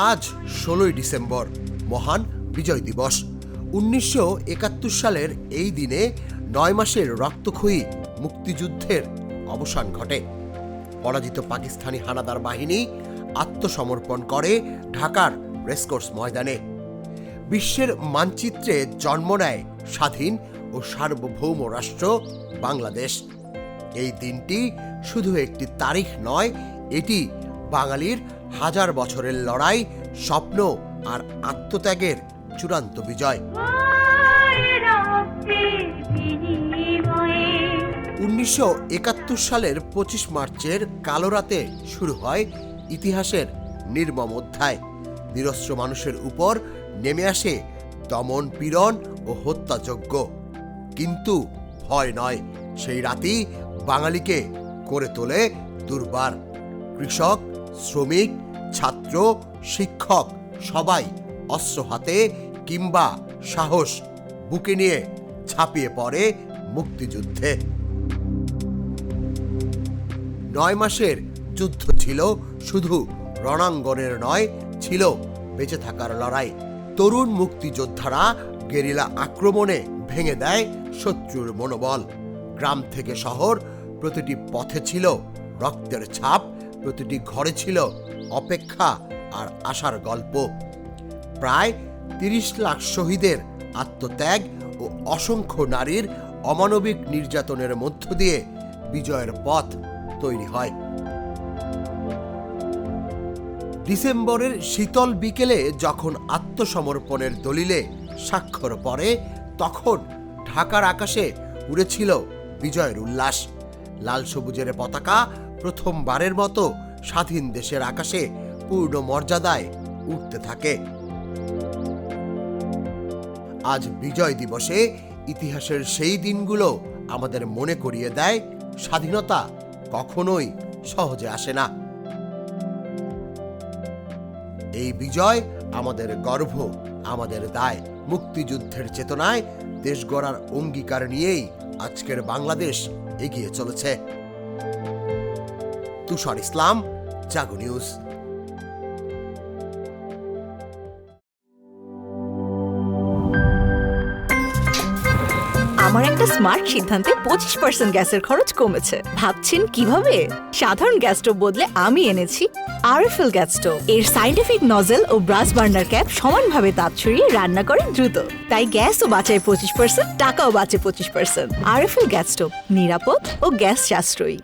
আজ 16ই ডিসেম্বর, মহান বিজয় দিবস। 1971 সালের এই দিনে 9 মাসের রক্তক্ষয়ী মুক্তিযুদ্ধের অবসান ঘটে। পরাজিত পাকিস্তানি হানাদার বাহিনী আত্মসমর্পণ করে ঢাকার রেসকোর্স ময়দানে। বিশ্বের মানচিত্রে জন্ম নেয় স্বাধীন ও সার্বভৌম রাষ্ট্র বাংলাদেশ। এই দিনটি শুধু একটি তারিখ নয়, এটি বাঙালির হাজার বছরের লড়াই, স্বপ্ন আর আত্মত্যাগের চূড়ান্ত বিজয়। 1971 সালের 25 মার্চের কালো রাতে শুরু হয় ইতিহাসের নির্মম অধ্যায়। নিরস্ত্র মানুষের উপর নেমে আসে দমন, পীড়ন ও হত্যাযজ্ঞ। কিন্তু ভয় নয়, সেই রাতেই বাঙালিকে করে তোলে দুর্বার। কৃষক, শ্রমিক, ছাত্র, শিক্ষক সবাই অস্ত্র হাতে কিংবা সাহস বুকে নিয়ে ঝাঁপিয়ে পড়ে মুক্তিযুদ্ধে। 9 মাসের যুদ্ধ ছিল শুধু রণাঙ্গনের নয়, ছিল বেঁচে থাকার লড়াই। তরুণ মুক্তিযোদ্ধারা গেরিলা আক্রমণে ভেঙে দেয় শত্রুর মনোবল। গ্রাম থেকে শহর, প্রতিটি পথে ছিল রক্তের ছাপ, প্রতিটি ঘরে ছিল অপেক্ষা আর আশার গল্প। প্রায় 30 লাখ শহীদের আত্মত্যাগ ও অসংখ্য নারীর অমানবিক নির্যাতনের মধ্য দিয়ে বিজয়ের পথ তৈরি হয়। ডিসেম্বরের শীতল বিকেলে যখন আত্মসমর্পণের দলিলে স্বাক্ষর পড়ে, তখন ঢাকার আকাশে উড়েছিল বিজয়ের উল্লাস। লাল সবুজের পতাকা প্রথমবারের মতো স্বাধীন দেশের আকাশে পূর্ণ মর্যাদায় উঠতে থাকে। আজ বিজয় দিবসে ইতিহাসের সেই দিনগুলো আমাদের মনে করিয়ে দেয়, স্বাধীনতা কখনোই সহজে আসে না। এই বিজয় আমাদের গর্ব, আমাদের দায়। মুক্তিযুদ্ধের চেতনায় দেশ গড়ার অঙ্গীকার নিয়েই আজকের বাংলাদেশ এগিয়ে চলেছে। তুষার ইসলাম, জাগো নিউজ। আমার একটা স্মার্ট সিদ্ধান্তে 25% গ্যাসের খরচ কমেছে। ভাবছেন কিভাবে? সাধারণ গ্যাস স্টোভ বদলে আমি এনেছি আরএফএল গ্যাস স্টোভ। এর সাইন্টিফিক নজল ও ব্রাস বার্নার ক্যাপ সমানভাবে তাপ ছড়িয়ে রান্না করে দ্রুত। তাই গ্যাসও বাঁচায় 25%, টাকাও বাঁচে 25%। আরএফএল গ্যাস স্টোভ নিরাপদ ও গ্যাস সাশ্রয়ী।